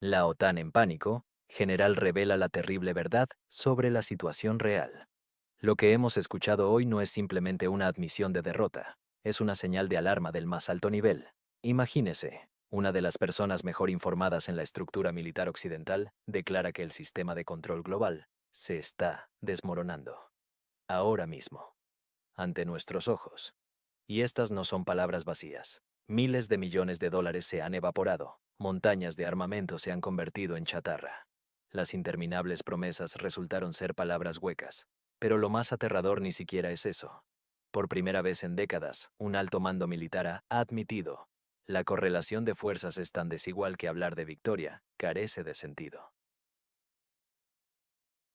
La OTAN en pánico, general revela la terrible verdad sobre la situación real. Lo que hemos escuchado hoy no es simplemente una admisión de derrota, es una señal de alarma del más alto nivel. Imagínese, una de las personas mejor informadas en la estructura militar occidental declara que el sistema de control global se está desmoronando. Ahora mismo, ante nuestros ojos. Y estas no son palabras vacías. Miles de millones de dólares se han evaporado, montañas de armamento se han convertido en chatarra. Las interminables promesas resultaron ser palabras huecas. Pero lo más aterrador ni siquiera es eso. Por primera vez en décadas, un alto mando militar ha admitido: la correlación de fuerzas es tan desigual que hablar de victoria carece de sentido.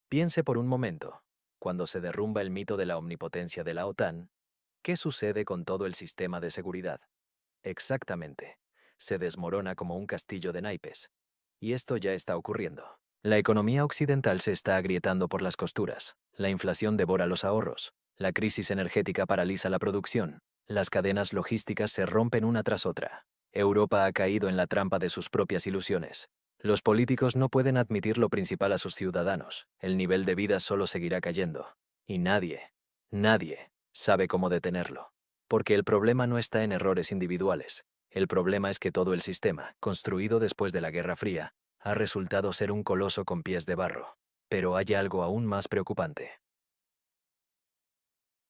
Piense por un momento, cuando se derrumba el mito de la omnipotencia de la OTAN, ¿qué sucede con todo el sistema de seguridad? Exactamente. Se desmorona como un castillo de naipes. Y esto ya está ocurriendo. La economía occidental se está agrietando por las costuras. La inflación devora los ahorros. La crisis energética paraliza la producción. Las cadenas logísticas se rompen una tras otra. Europa ha caído en la trampa de sus propias ilusiones. Los políticos no pueden admitir lo principal a sus ciudadanos. El nivel de vida solo seguirá cayendo. Y nadie sabe cómo detenerlo. Porque el problema no está en errores individuales. El problema es que todo el sistema, construido después de la Guerra Fría, ha resultado ser un coloso con pies de barro. Pero hay algo aún más preocupante.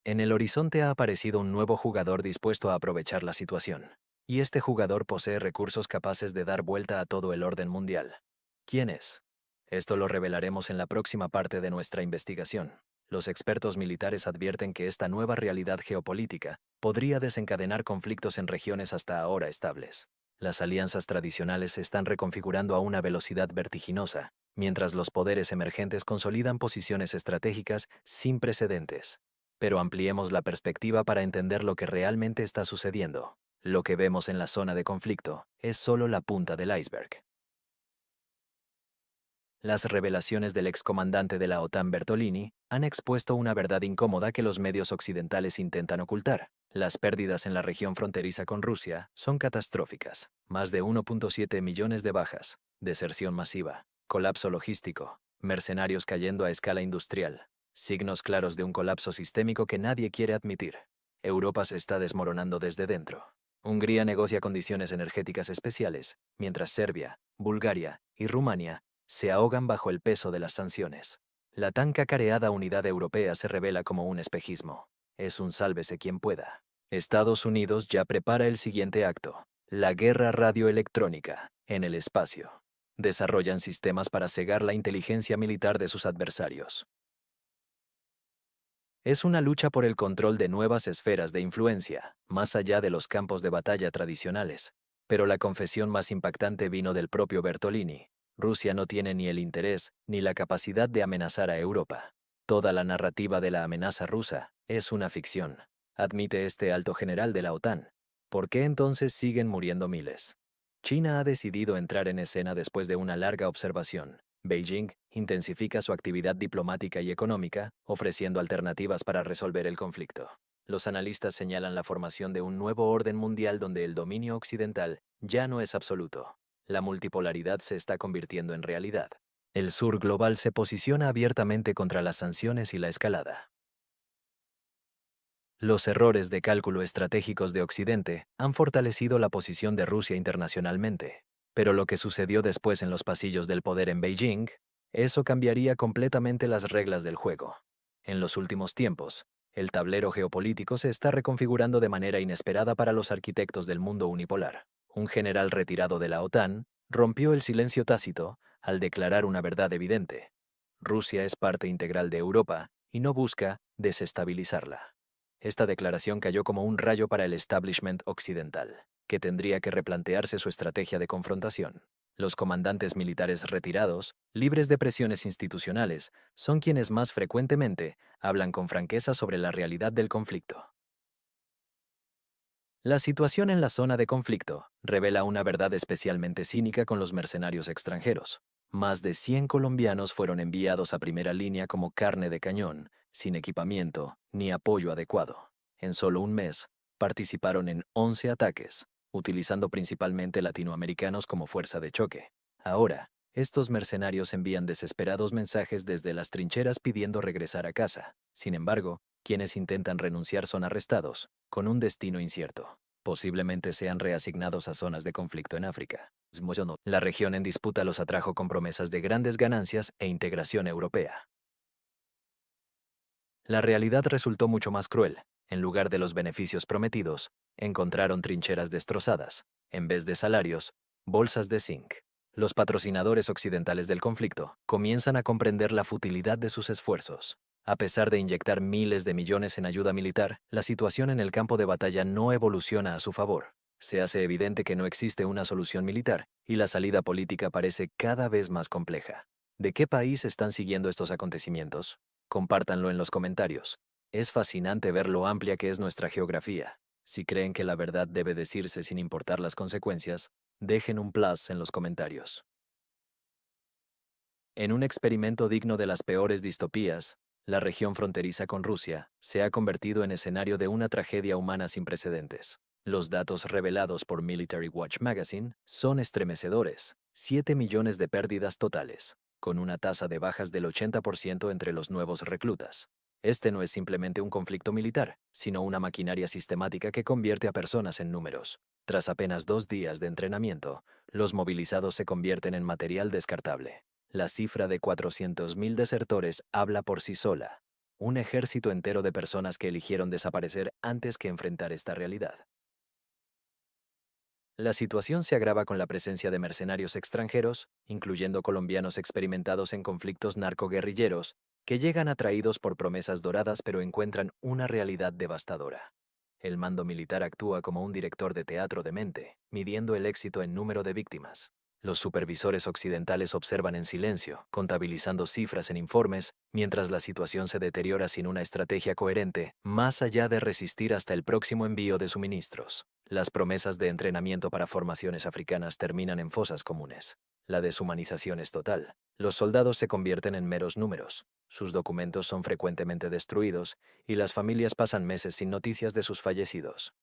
En el horizonte ha aparecido un nuevo jugador dispuesto a aprovechar la situación. Y este jugador posee recursos capaces de dar vuelta a todo el orden mundial. ¿Quién es? Esto lo revelaremos en la próxima parte de nuestra investigación. Los expertos militares advierten que esta nueva realidad geopolítica podría desencadenar conflictos en regiones hasta ahora estables. Las alianzas tradicionales se están reconfigurando a una velocidad vertiginosa, mientras los poderes emergentes consolidan posiciones estratégicas sin precedentes. Pero ampliemos la perspectiva para entender lo que realmente está sucediendo. Lo que vemos en la zona de conflicto es solo la punta del iceberg. Las revelaciones del excomandante de la OTAN Bertolini han expuesto una verdad incómoda que los medios occidentales intentan ocultar. Las pérdidas en la región fronteriza con Rusia son catastróficas. Más de 1.7 millones de bajas, deserción masiva, colapso logístico, mercenarios cayendo a escala industrial. Signos claros de un colapso sistémico que nadie quiere admitir. Europa se está desmoronando desde dentro. Hungría negocia condiciones energéticas especiales, mientras Serbia, Bulgaria y Rumania se ahogan bajo el peso de las sanciones. La tan cacareada unidad europea se revela como un espejismo. Es un sálvese quien pueda. Estados Unidos ya prepara el siguiente acto: la guerra radioelectrónica en el espacio. Desarrollan sistemas para cegar la inteligencia militar de sus adversarios. Es una lucha por el control de nuevas esferas de influencia, más allá de los campos de batalla tradicionales. Pero la confesión más impactante vino del propio Bertolini. Rusia no tiene ni el interés ni la capacidad de amenazar a Europa. Toda la narrativa de la amenaza rusa es una ficción, admite este alto general de la OTAN. ¿Por qué entonces siguen muriendo miles? China ha decidido entrar en escena después de una larga observación. Beijing intensifica su actividad diplomática y económica, ofreciendo alternativas para resolver el conflicto. Los analistas señalan la formación de un nuevo orden mundial donde el dominio occidental ya no es absoluto. La multipolaridad se está convirtiendo en realidad. El sur global se posiciona abiertamente contra las sanciones y la escalada. Los errores de cálculo estratégicos de Occidente han fortalecido la posición de Rusia internacionalmente. Pero lo que sucedió después en los pasillos del poder en Beijing, eso cambiaría completamente las reglas del juego. En los últimos tiempos, el tablero geopolítico se está reconfigurando de manera inesperada para los arquitectos del mundo unipolar. Un general retirado de la OTAN rompió el silencio tácito al declarar una verdad evidente: Rusia es parte integral de Europa y no busca desestabilizarla. Esta declaración cayó como un rayo para el establishment occidental, que tendría que replantearse su estrategia de confrontación. Los comandantes militares retirados, libres de presiones institucionales, son quienes más frecuentemente hablan con franqueza sobre la realidad del conflicto. La situación en la zona de conflicto revela una verdad especialmente cínica con los mercenarios extranjeros. Más de 100 colombianos fueron enviados a primera línea como carne de cañón, sin equipamiento ni apoyo adecuado. En solo un mes, participaron en 11 ataques, utilizando principalmente latinoamericanos como fuerza de choque. Ahora, estos mercenarios envían desesperados mensajes desde las trincheras pidiendo regresar a casa. Sin embargo, quienes intentan renunciar son arrestados, con un destino incierto. Posiblemente sean reasignados a zonas de conflicto en África. La región en disputa los atrajo con promesas de grandes ganancias e integración europea. La realidad resultó mucho más cruel. En lugar de los beneficios prometidos, encontraron trincheras destrozadas. En vez de salarios, bolsas de zinc. Los patrocinadores occidentales del conflicto comienzan a comprender la futilidad de sus esfuerzos. A pesar de inyectar miles de millones en ayuda militar, la situación en el campo de batalla no evoluciona a su favor. Se hace evidente que no existe una solución militar y la salida política parece cada vez más compleja. ¿De qué país están siguiendo estos acontecimientos? Compártanlo en los comentarios. Es fascinante ver lo amplia que es nuestra geografía. Si creen que la verdad debe decirse sin importar las consecuencias, dejen un plus en los comentarios. En un experimento digno de las peores distopías, la región fronteriza con Rusia se ha convertido en escenario de una tragedia humana sin precedentes. Los datos revelados por Military Watch Magazine son estremecedores: 7 millones de pérdidas totales, con una tasa de bajas del 80% entre los nuevos reclutas. Este no es simplemente un conflicto militar, sino una maquinaria sistemática que convierte a personas en números. Tras apenas 2 días de entrenamiento, los movilizados se convierten en material descartable. La cifra de 400.000 desertores habla por sí sola. Un ejército entero de personas que eligieron desaparecer antes que enfrentar esta realidad. La situación se agrava con la presencia de mercenarios extranjeros, incluyendo colombianos experimentados en conflictos narcoguerrilleros, que llegan atraídos por promesas doradas pero encuentran una realidad devastadora. El mando militar actúa como un director de teatro de mente, midiendo el éxito en número de víctimas. Los supervisores occidentales observan en silencio, contabilizando cifras en informes, mientras la situación se deteriora sin una estrategia coherente, más allá de resistir hasta el próximo envío de suministros. Las promesas de entrenamiento para formaciones africanas terminan en fosas comunes. La deshumanización es total. Los soldados se convierten en meros números. Sus documentos son frecuentemente destruidos y las familias pasan meses sin noticias de sus fallecidos.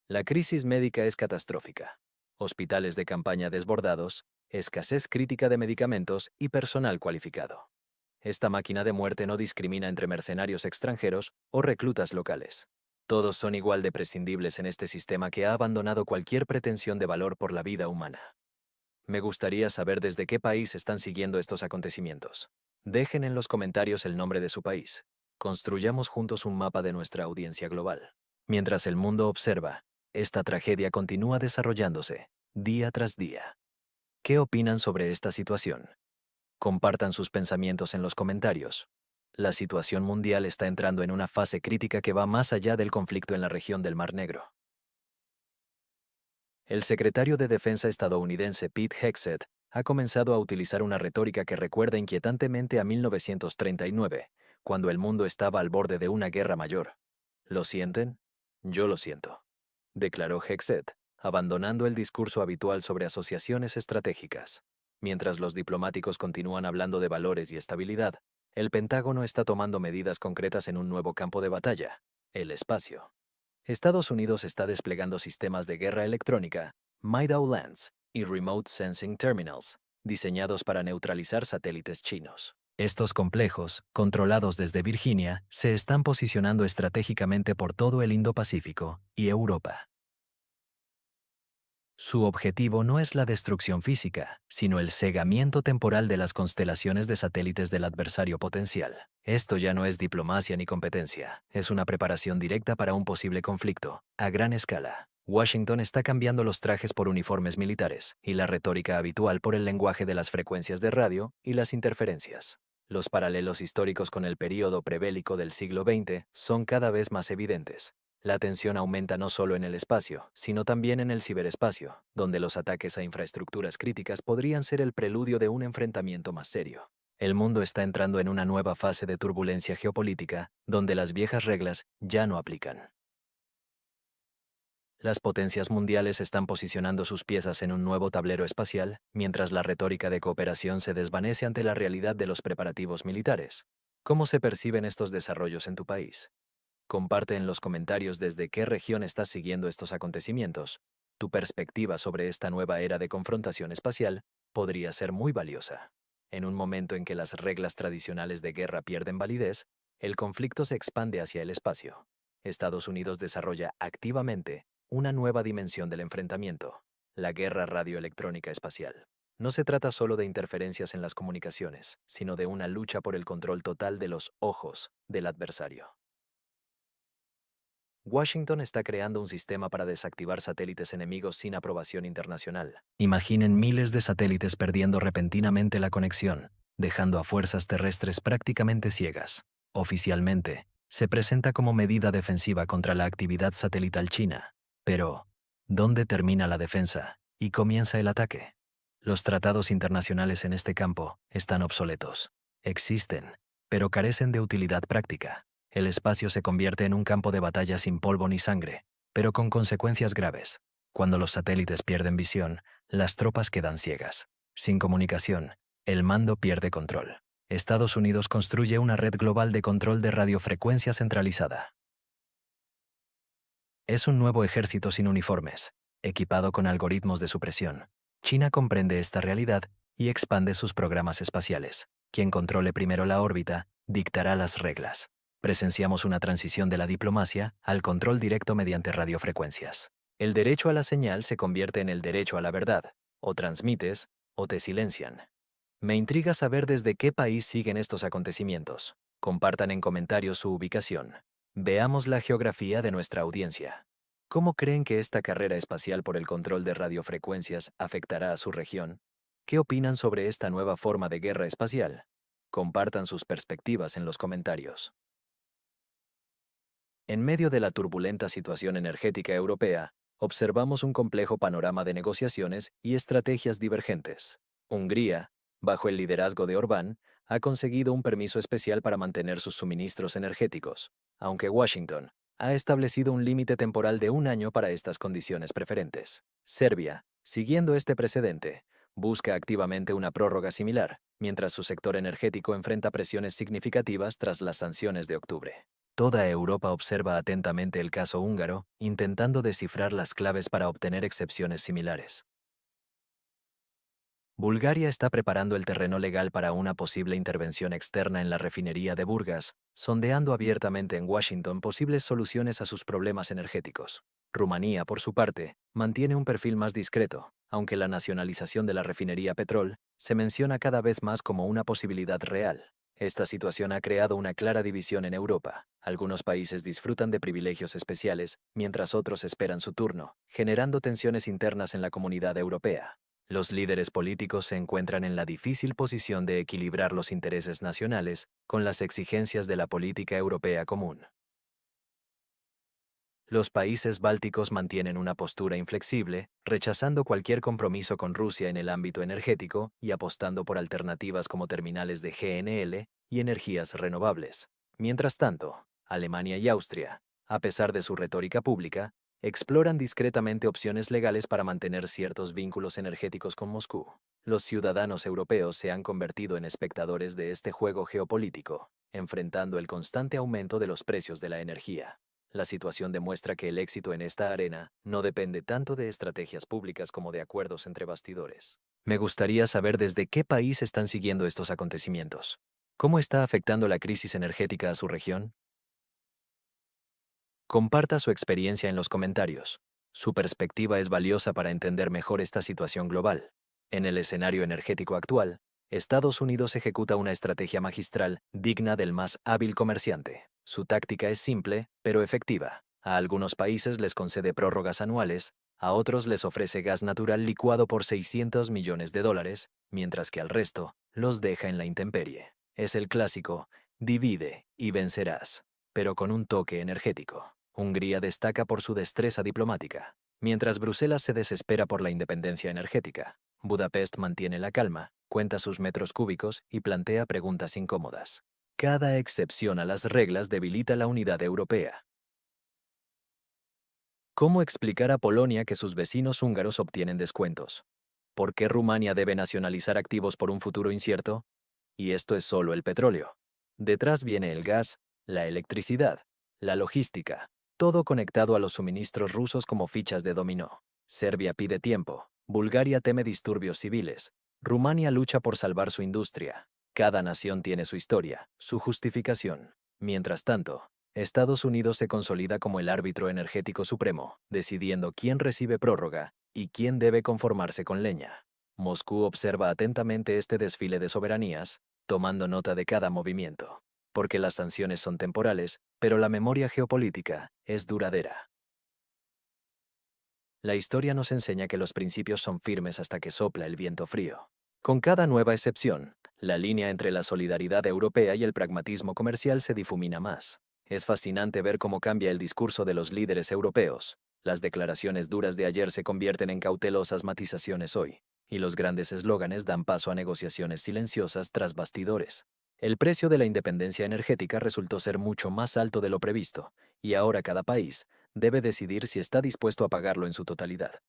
La crisis médica es catastrófica. Hospitales de campaña desbordados, escasez crítica de medicamentos y personal cualificado. Esta máquina de muerte no discrimina entre mercenarios extranjeros o reclutas locales. Todos son igual de prescindibles en este sistema que ha abandonado cualquier pretensión de valor por la vida humana. Me gustaría saber desde qué país están siguiendo estos acontecimientos. Dejen en los comentarios el nombre de su país. Construyamos juntos un mapa de nuestra audiencia global. Mientras el mundo observa, esta tragedia continúa desarrollándose, día tras día. ¿Qué opinan sobre esta situación? Compartan sus pensamientos en los comentarios. La situación mundial está entrando en una fase crítica que va más allá del conflicto en la región del Mar Negro. El secretario de Defensa estadounidense Pete Hegseth ha comenzado a utilizar una retórica que recuerda inquietantemente a 1939, cuando el mundo estaba al borde de una guerra mayor. ¿Lo sienten? Yo lo siento, declaró Hegseth, abandonando el discurso habitual sobre asociaciones estratégicas. Mientras los diplomáticos continúan hablando de valores y estabilidad, el Pentágono está tomando medidas concretas en un nuevo campo de batalla: el espacio. Estados Unidos está desplegando sistemas de guerra electrónica, Midao Lands y Remote Sensing Terminals, diseñados para neutralizar satélites chinos. Estos complejos, controlados desde Virginia, se están posicionando estratégicamente por todo el Indo-Pacífico y Europa. Su objetivo no es la destrucción física, sino el cegamiento temporal de las constelaciones de satélites del adversario potencial. Esto ya no es diplomacia ni competencia, es una preparación directa para un posible conflicto, a gran escala. Washington está cambiando los trajes por uniformes militares y la retórica habitual por el lenguaje de las frecuencias de radio y las interferencias. Los paralelos históricos con el período prebélico del siglo XX son cada vez más evidentes. La tensión aumenta no solo en el espacio, sino también en el ciberespacio, donde los ataques a infraestructuras críticas podrían ser el preludio de un enfrentamiento más serio. El mundo está entrando en una nueva fase de turbulencia geopolítica, donde las viejas reglas ya no aplican. Las potencias mundiales están posicionando sus piezas en un nuevo tablero espacial, mientras la retórica de cooperación se desvanece ante la realidad de los preparativos militares. ¿Cómo se perciben estos desarrollos en tu país? Comparte en los comentarios desde qué región estás siguiendo estos acontecimientos. Tu perspectiva sobre esta nueva era de confrontación espacial podría ser muy valiosa. En un momento en que las reglas tradicionales de guerra pierden validez, el conflicto se expande hacia el espacio. Estados Unidos desarrolla activamente una nueva dimensión del enfrentamiento, la guerra radioelectrónica espacial. No se trata solo de interferencias en las comunicaciones, sino de una lucha por el control total de los ojos del adversario. Washington está creando un sistema para desactivar satélites enemigos sin aprobación internacional. Imaginen miles de satélites perdiendo repentinamente la conexión, dejando a fuerzas terrestres prácticamente ciegas. Oficialmente, se presenta como medida defensiva contra la actividad satelital china. Pero, ¿dónde termina la defensa y comienza el ataque? Los tratados internacionales en este campo están obsoletos. Existen, pero carecen de utilidad práctica. El espacio se convierte en un campo de batalla sin polvo ni sangre, pero con consecuencias graves. Cuando los satélites pierden visión, las tropas quedan ciegas. Sin comunicación, el mando pierde control. Estados Unidos construye una red global de control de radiofrecuencia centralizada. Es un nuevo ejército sin uniformes, equipado con algoritmos de supresión. China comprende esta realidad y expande sus programas espaciales. Quien controle primero la órbita, dictará las reglas. Presenciamos una transición de la diplomacia al control directo mediante radiofrecuencias. El derecho a la señal se convierte en el derecho a la verdad. O transmites, o te silencian. Me intriga saber desde qué país siguen estos acontecimientos. Compartan en comentarios su ubicación. Veamos la geografía de nuestra audiencia. ¿Cómo creen que esta carrera espacial por el control de radiofrecuencias afectará a su región? ¿Qué opinan sobre esta nueva forma de guerra espacial? Compartan sus perspectivas en los comentarios. En medio de la turbulenta situación energética europea, observamos un complejo panorama de negociaciones y estrategias divergentes. Hungría, bajo el liderazgo de Orbán, ha conseguido un permiso especial para mantener sus suministros energéticos, aunque Washington ha establecido un límite temporal de 1 año para estas condiciones preferentes. Serbia, siguiendo este precedente, busca activamente una prórroga similar, mientras su sector energético enfrenta presiones significativas tras las sanciones de octubre. Toda Europa observa atentamente el caso húngaro, intentando descifrar las claves para obtener excepciones similares. Bulgaria está preparando el terreno legal para una posible intervención externa en la refinería de Burgas, sondeando abiertamente en Washington posibles soluciones a sus problemas energéticos. Rumanía, por su parte, mantiene un perfil más discreto, aunque la nacionalización de la refinería Petrol se menciona cada vez más como una posibilidad real. Esta situación ha creado una clara división en Europa. Algunos países disfrutan de privilegios especiales, mientras otros esperan su turno, generando tensiones internas en la comunidad europea. Los líderes políticos se encuentran en la difícil posición de equilibrar los intereses nacionales con las exigencias de la política europea común. Los países bálticos mantienen una postura inflexible, rechazando cualquier compromiso con Rusia en el ámbito energético y apostando por alternativas como terminales de GNL y energías renovables. Mientras tanto, Alemania y Austria, a pesar de su retórica pública, exploran discretamente opciones legales para mantener ciertos vínculos energéticos con Moscú. Los ciudadanos europeos se han convertido en espectadores de este juego geopolítico, enfrentando el constante aumento de los precios de la energía. La situación demuestra que el éxito en esta arena no depende tanto de estrategias públicas como de acuerdos entre bastidores. Me gustaría saber desde qué país están siguiendo estos acontecimientos. ¿Cómo está afectando la crisis energética a su región? Comparta su experiencia en los comentarios. Su perspectiva es valiosa para entender mejor esta situación global. En el escenario energético actual, Estados Unidos ejecuta una estrategia magistral digna del más hábil comerciante. Su táctica es simple, pero efectiva. A algunos países les concede prórrogas anuales, a otros les ofrece gas natural licuado por $600 millones, mientras que al resto los deja en la intemperie. Es el clásico, divide y vencerás, pero con un toque energético. Hungría destaca por su destreza diplomática. Mientras Bruselas se desespera por la independencia energética, Budapest mantiene la calma, cuenta sus metros cúbicos y plantea preguntas incómodas. Cada excepción a las reglas debilita la unidad europea. ¿Cómo explicar a Polonia que sus vecinos húngaros obtienen descuentos? ¿Por qué Rumania debe nacionalizar activos por un futuro incierto? Y esto es solo el petróleo. Detrás viene el gas, la electricidad, la logística, todo conectado a los suministros rusos como fichas de dominó. Serbia pide tiempo. Bulgaria teme disturbios civiles. Rumania lucha por salvar su industria. Cada nación tiene su historia, su justificación. Mientras tanto, Estados Unidos se consolida como el árbitro energético supremo, decidiendo quién recibe prórroga y quién debe conformarse con leña. Moscú observa atentamente este desfile de soberanías, tomando nota de cada movimiento, porque las sanciones son temporales, pero la memoria geopolítica es duradera. La historia nos enseña que los principios son firmes hasta que sopla el viento frío. Con cada nueva excepción, la línea entre la solidaridad europea y el pragmatismo comercial se difumina más. Es fascinante ver cómo cambia el discurso de los líderes europeos. Las declaraciones duras de ayer se convierten en cautelosas matizaciones hoy, y los grandes eslóganes dan paso a negociaciones silenciosas tras bastidores. El precio de la independencia energética resultó ser mucho más alto de lo previsto, y ahora cada país debe decidir si está dispuesto a pagarlo en su totalidad.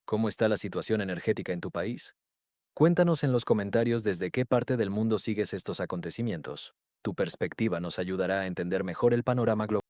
¿Cómo está la situación energética en tu país? Cuéntanos en los comentarios desde qué parte del mundo sigues estos acontecimientos. Tu perspectiva nos ayudará a entender mejor el panorama global.